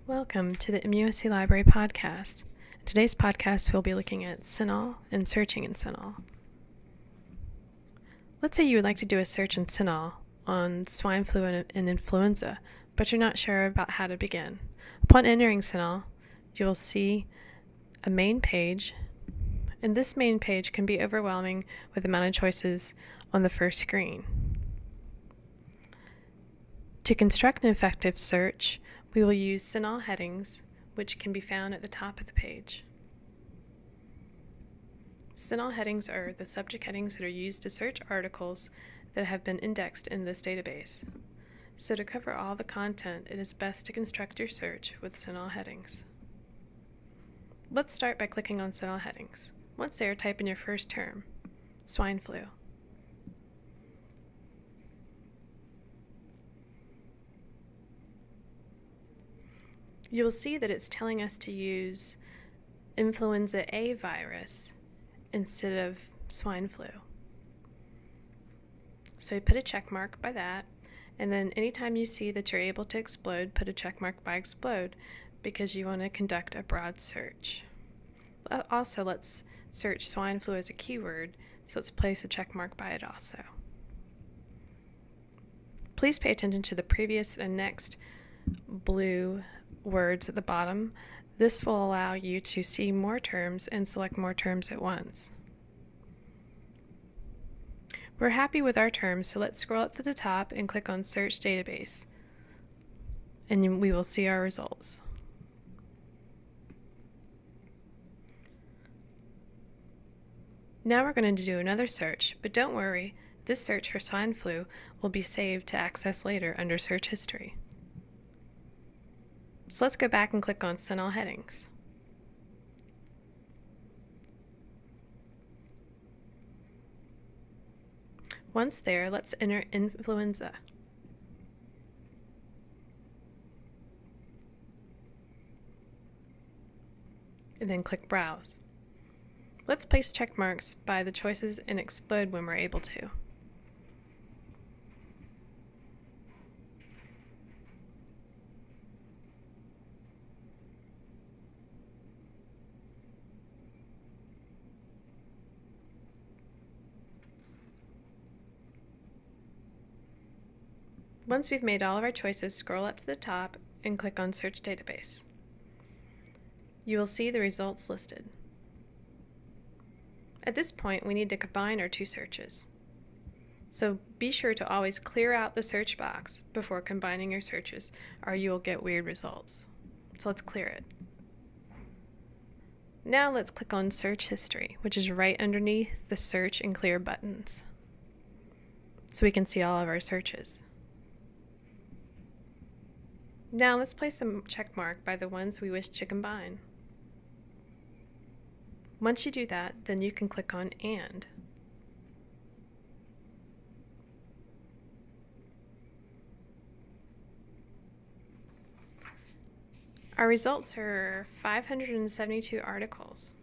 Welcome to the MUSC Library podcast. In today's podcast, we'll be looking at CINAHL and searching in CINAHL. Let's say you would like to do a search in CINAHL on swine flu and influenza, but you're not sure about how to begin. Upon entering CINAHL, you'll see a main page, and this main page can be overwhelming with the amount of choices on the first screen. To construct an effective search, we will use CINAHL Headings, which can be found at the top of the page. CINAHL Headings are the subject headings that are used to search articles that have been indexed in this database. So to cover all the content, it is best to construct your search with CINAHL Headings. Let's start by clicking on CINAHL Headings. Once there, type in your first term, swine flu. You'll see that it's telling us to use influenza A virus instead of swine flu. So you put a check mark by that, and then anytime you see that you're able to explode, put a check mark by explode, because you want to conduct a broad search. Also, let's search swine flu as a keyword, so let's place a check mark by it also. Please pay attention to the previous and next blue words at the bottom. This will allow you to see more terms and select more terms at once. We're happy with our terms, so let's scroll up to the top and click on Search Database, and we will see our results. Now we're going to do another search, but don't worry, this search for swine flu will be saved to access later under Search History. So let's go back and click on CINAHL Headings. Once there, let's enter influenza. And then click Browse. Let's place check marks by the choices and explode when we're able to. Once we've made all of our choices, scroll up to the top and click on Search Database. You will see the results listed. At this point, we need to combine our two searches. So be sure to always clear out the search box before combining your searches, or you will get weird results. So let's clear it. Now let's click on Search History, which is right underneath the Search and Clear buttons, so we can see all of our searches. Now let's place a check mark by the ones we wish to combine. Once you do that, then you can click on AND. Our results are 572 articles.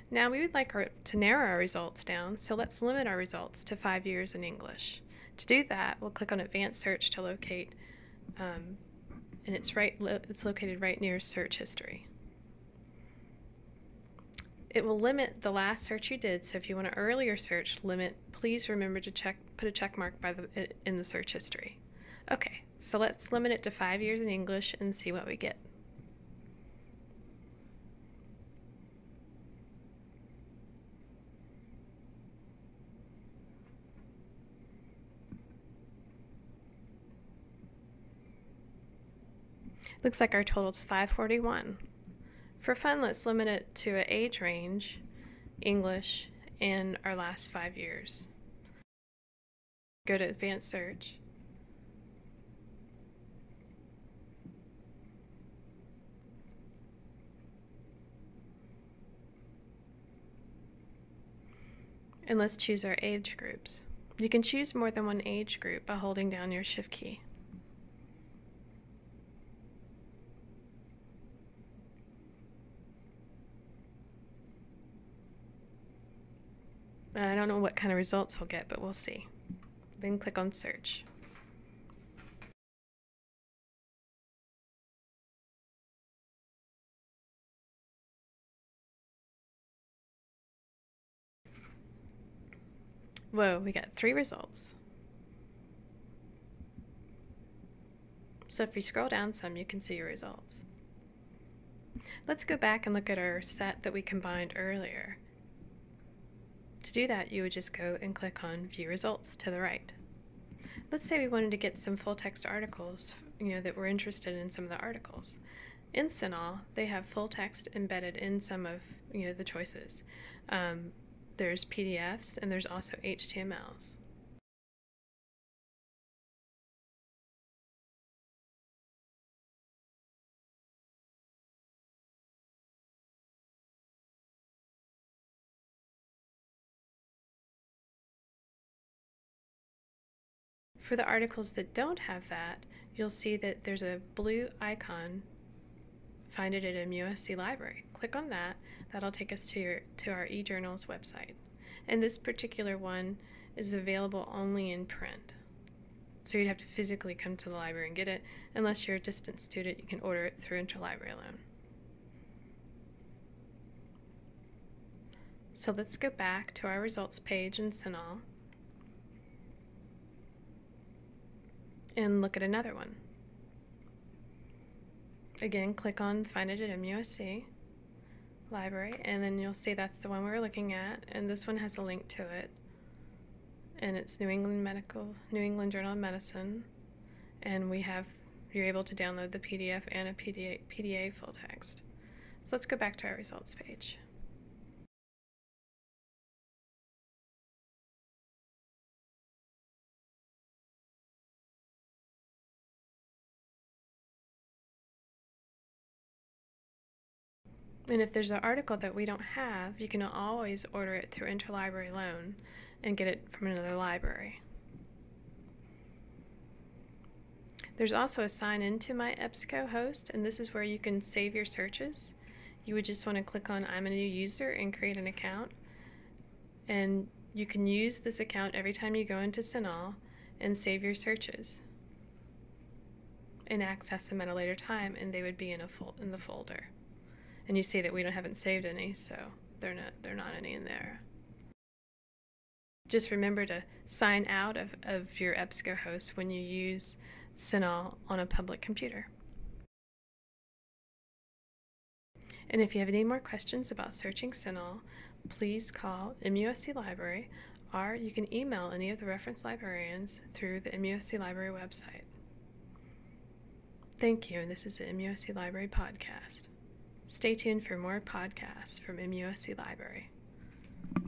Now we would like to narrow our results down, so let's limit our results to 5 years in English. To do that, we'll click on Advanced Search to locate, and it's located right near Search History. It will limit the last search you did, so if you want an earlier search limit, please remember to put a check mark in the search history. Okay, so let's limit it to 5 years in English and see what we get. Looks like our total is 541. For fun, let's limit it to an age range, English, and our last 5 years. Go to Advanced Search. And let's choose our age groups. You can choose more than one age group by holding down your Shift key. And I don't know what kind of results we'll get, but we'll see. Then click on Search. Whoa, we got 3 results. So if you scroll down some, you can see your results. Let's go back and look at our set that we combined earlier. To do that, you would just go and click on View Results to the right. Let's say we wanted to get some full text articles, that we're interested in some of the articles. In CINAHL, they have full text embedded in some of, the choices. There's PDFs and there's also HTMLs. For the articles that don't have that, you'll see that there's a blue icon, Find it at MUSC Library. Click on that. That'll take us to our eJournals website. And this particular one is available only in print. So you'd have to physically come to the library and get it. Unless you're a distant student, you can order it through Interlibrary Loan. So let's go back to our results page in CINAHL and look at another one. Again, click on Find it at MUSC Library, and then you'll see that's the one we were looking at, and this one has a link to it. And it's New England Journal of Medicine, and you're able to download the PDF and a PDA full text. So let's go back to our results page. And if there's an article that we don't have, you can always order it through Interlibrary Loan and get it from another library. There's also a sign into my EBSCO host, and this is where you can save your searches. You would just want to click on I'm a new user and create an account. And you can use this account every time you go into CINAHL and save your searches and access them at a later time, and they would be in the folder. And you see that we haven't saved any, so they're not any in there. Just remember to sign out of your EBSCO host when you use CINAHL on a public computer. And if you have any more questions about searching CINAHL, please call MUSC Library, or you can email any of the reference librarians through the MUSC Library website. Thank you, and this is the MUSC Library podcast. Stay tuned for more podcasts from MUSC Library.